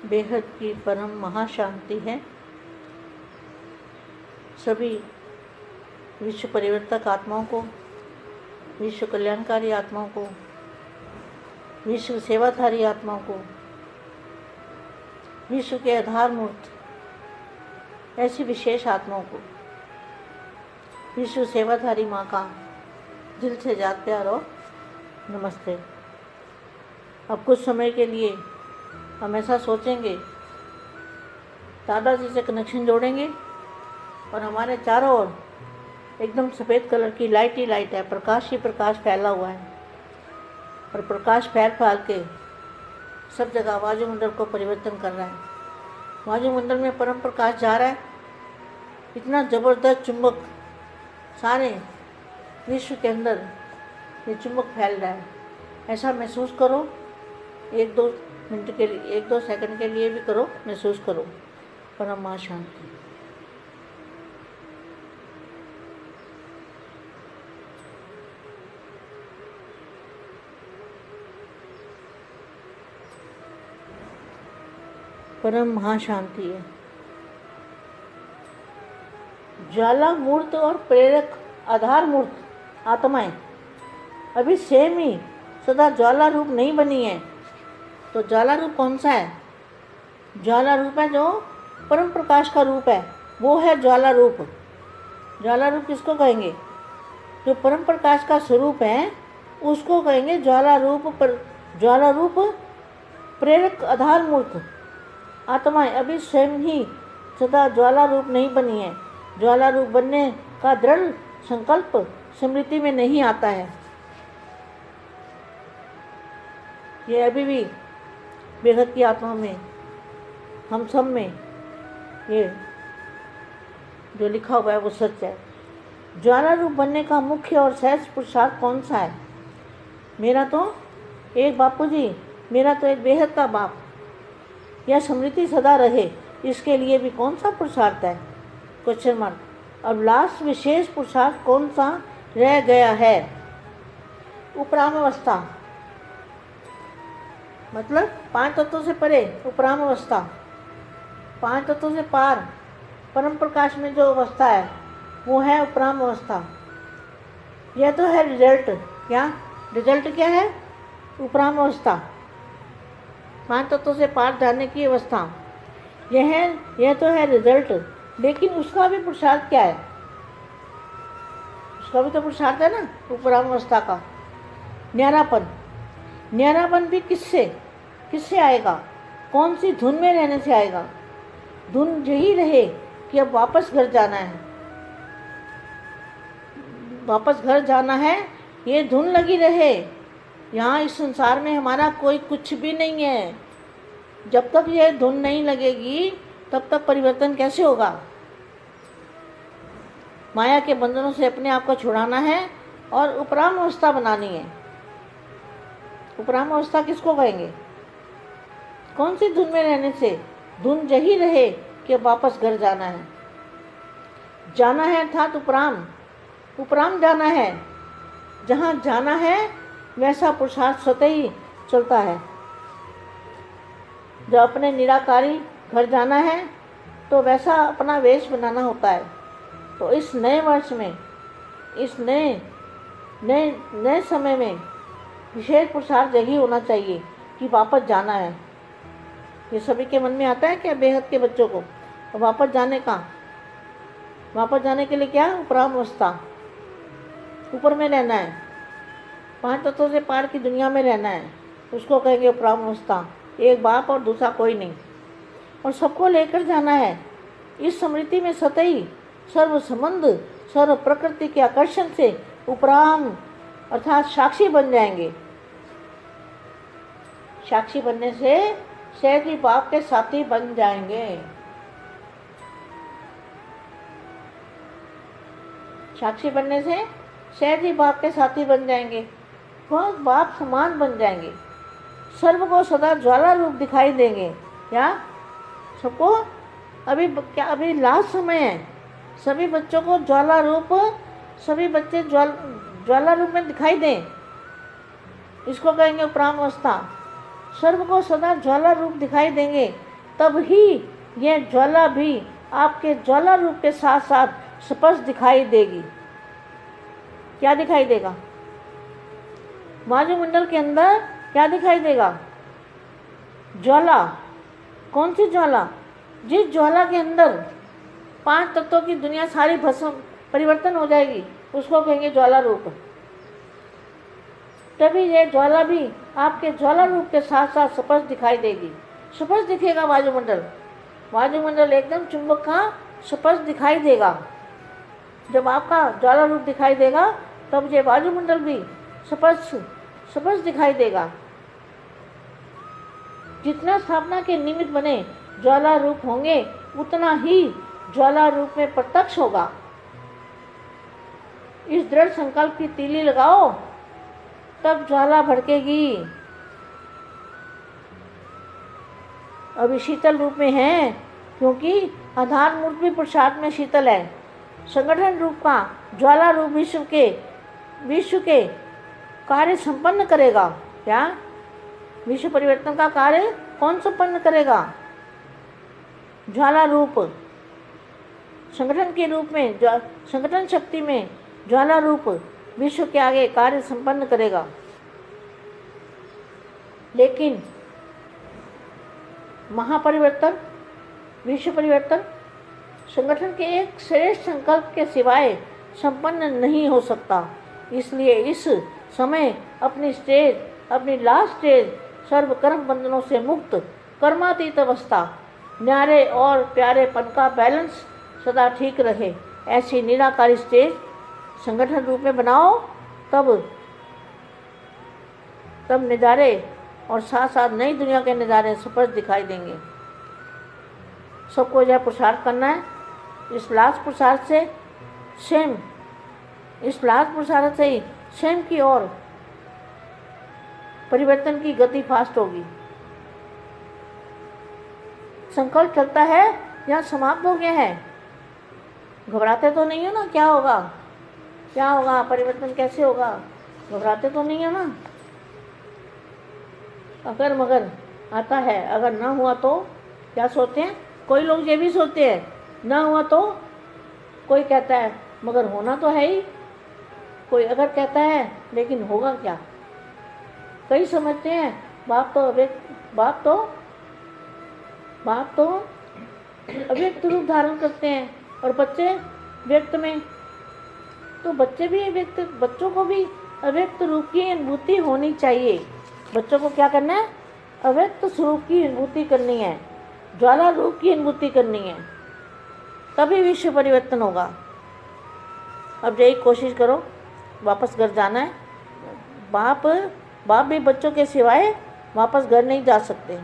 बेहद की परम महाशांति है। सभी विश्व परिवर्तक आत्माओं को, विश्व कल्याणकारी आत्माओं को, विश्व सेवाधारी आत्माओं को, विश्व के आधार मूर्त ऐसी विशेष आत्माओं को विश्व सेवाधारी माँ का दिल से याद प्यार और नमस्ते। अब कुछ समय के लिए हम ऐसा सोचेंगे, दादाजी से कनेक्शन जोड़ेंगे और हमारे चारों ओर एकदम सफ़ेद कलर की लाइट ही लाइट है, प्रकाश ही प्रकाश फैला हुआ है और प्रकाश फैल के सब जगह वायुमंडल को परिवर्तन कर रहा है। वायुमंडल में परम प्रकाश जा रहा है, इतना ज़बरदस्त चुंबक सारे विश्व के अंदर ये चुंबक फैल रहा है। ऐसा महसूस करो, 1-2 मिनट के लिए, 1-2 सेकंड के लिए भी करो, महसूस करो परम मां शांति। परम महाशांति है। ज्वाला मूर्त और प्रेरक आधार मूर्त आत्माएं अभी सेम ही सदा ज्वाला रूप नहीं बनी है। तो ज्वाला रूप कौन सा है? ज्वाला रूप है जो परम प्रकाश का रूप है, वो है ज्वाला रूप। ज्वाला रूप किसको कहेंगे? जो परम प्रकाश का स्वरूप है उसको कहेंगे ज्वाला रूप। पर ज्वाला रूप प्रेरक आधार मूर्त आत्माएं अभी स्वयं ही सदा ज्वाला रूप नहीं बनी है। ज्वाला रूप बनने का दृढ़ संकल्प स्मृति में नहीं आता है। ये अभी भी बेहद की आत्मा में, हम सब में ये जो लिखा हुआ है वो सच है। ज्वाला रूप बनने का मुख्य और सहज पुरुषार्थ कौन सा है? मेरा तो एक बापूजी, मेरा तो एक बेहद का बाप, यह स्मृति सदा रहे, इसके लिए भी कौन सा पुरुषार्थ है? Question mark. अब लास्ट विशेष पुरुषार्थ कौन सा रह गया है? उपराम अवस्था, मतलब 5 तत्वों से परे उपराम अवस्था, 5 तत्वों से पार परम प्रकाश में जो अवस्था है वो है उपराम अवस्था। यह तो है रिजल्ट। क्या रिजल्ट क्या है? उपराम अवस्था, 5 तत्वों से पार जाने की अवस्था। यह तो है रिजल्ट, लेकिन उसका भी पुरुषार्थ क्या है? उसका भी तो पुरुषार्थ है ना उपराम अवस्था का। न्यारापन, न्यारापन भी किससे आएगा? कौन सी धुन में रहने से आएगा? धुन यही रहे कि अब वापस घर जाना है, वापस घर जाना है, ये धुन लगी रहे। यहाँ इस संसार में हमारा कोई कुछ भी नहीं है। जब तक ये धुन नहीं लगेगी तब तक परिवर्तन कैसे होगा? माया के बंधनों से अपने आप को छुड़ाना है और उपराम अवस्था बनानी है। उपराम अवस्था किसको कहेंगे? कौन सी धुन में रहने से? धुन यही रहे कि वापस घर जाना है। जाना है अर्थात उपराम जाना है। जहाँ जाना है वैसा पुरुषार्थ स्वतः ही चलता है। जब अपने निराकारी घर जाना है तो वैसा अपना वेश बनाना होता है। तो इस नए वर्ष में, इस नए समय में विशेष पुरुषार्थ यही होना चाहिए कि वापस जाना है। ये सभी के मन में आता है क्या? बेहद के बच्चों को तो वापस जाने के लिए क्या? उपराम अवस्था, ऊपर में रहना है, 5 तत्वों से पार की दुनिया में रहना है, उसको कहेंगे उपराम अवस्था। एक बाप और दूसरा कोई नहीं, और सबको लेकर जाना है। इस स्मृति में सतही सर्व संबंध, सर्व प्रकृति के आकर्षण से उपराम अर्थात साक्षी बन जाएंगे। साक्षी बनने से सहज ही बाप के साथी बन जाएंगे। साक्षी बनने से सहज ही बाप के साथी बन जाएंगे, वह बाप समान बन जाएंगे। सर्व को सदा ज्वाला रूप दिखाई देंगे। क्या सबको? अभी लास्ट समय है, सभी बच्चों को ज्वाला रूप, सभी बच्चे ज्वाला रूप में दिखाई दें। इसको कहेंगे उपराम अवस्था। सर्व को सदा ज्वाला रूप दिखाई देंगे। तब ही यह ज्वाला भी आपके ज्वाला रूप के साथ साथ स्पष्ट दिखाई देगी। क्या दिखाई देगा? वायुमंडल के अंदर क्या दिखाई देगा? ज्वाला। कौन सी ज्वाला? जिस ज्वाला के अंदर 5 तत्वों की दुनिया सारी भस्म परिवर्तन हो जाएगी, उसको कहेंगे ज्वाला रूप। तभी यह ज्वाला भी आपके ज्वाला रूप के साथ साथ स्पष्ट दिखाई देगी। स्पष्ट दिखेगा वायुमंडल। वायुमंडल एकदम चुंबक का स्पष्ट दिखाई देगा। जब आपका ज्वाला रूप दिखाई देगा तब ये वायुमंडल भी स्पष्ट दिखाई देगा। जितना स्थापना के निमित्त बने ज्वाला रूप होंगे, उतना ही ज्वाला रूप में प्रत्यक्ष होगा। इस दृढ़ संकल्प की तीली लगाओ, तब ज्वाला भड़केगी। अभी शीतल रूप में है, क्योंकि आधार मूर्त भी पुरुषार्थ में शीतल है। संगठन रूप का ज्वाला रूप विश्व के कार्य संपन्न करेगा। क्या? विश्व परिवर्तन का कार्य कौन संपन्न करेगा? ज्वाला रूप। संगठन के रूप में, संगठन शक्ति में ज्वाला रूप विश्व के आगे कार्य संपन्न करेगा। लेकिन महापरिवर्तन, विश्व परिवर्तन संगठन के एक श्रेष्ठ संकल्प के सिवाय संपन्न नहीं हो सकता। इसलिए इस समय अपनी लास्ट स्टेज सर्वकर्म बंधनों से मुक्त कर्मातीत अवस्था, न्यारे और प्यारेपन का बैलेंस सदा ठीक रहे, ऐसी निराकारी स्टेज संगठन रूप में बनाओ। तब नज़ारे और साथ साथ नई दुनिया के नज़ारे स्पष्ट दिखाई देंगे। सबको यह पुरुषार्थ करना है। इस लास्ट पुरुषार्थ से ही स्वयं की ओर परिवर्तन की गति फास्ट होगी। संकल्प चलता है या समाप्त हो गया है? घबराते तो नहीं हो ना? क्या होगा? परिवर्तन कैसे होगा? घबराते तो नहीं हो ना? अगर मगर आता है, अगर ना हुआ तो क्या सोचते हैं? कोई लोग ये भी सोचते हैं, ना हुआ तो कोई कहता है मगर होना तो है ही। कोई अगर कहता है लेकिन होगा क्या? कई समझते हैं बाप तो अव्यक्त रूप धारण करते हैं और बच्चे व्यक्त में। तो बच्चों को भी अव्यक्त रूप की अनुभूति होनी चाहिए। बच्चों को क्या करना है? अव्यक्त स्वरूप की अनुभूति करनी है, ज्वाला रूप की अनुभूति करनी है, तभी विश्व परिवर्तन होगा। अब यही कोशिश करो, वापस घर जाना है। बाप भी बच्चों के सिवाय वापस घर नहीं जा सकते।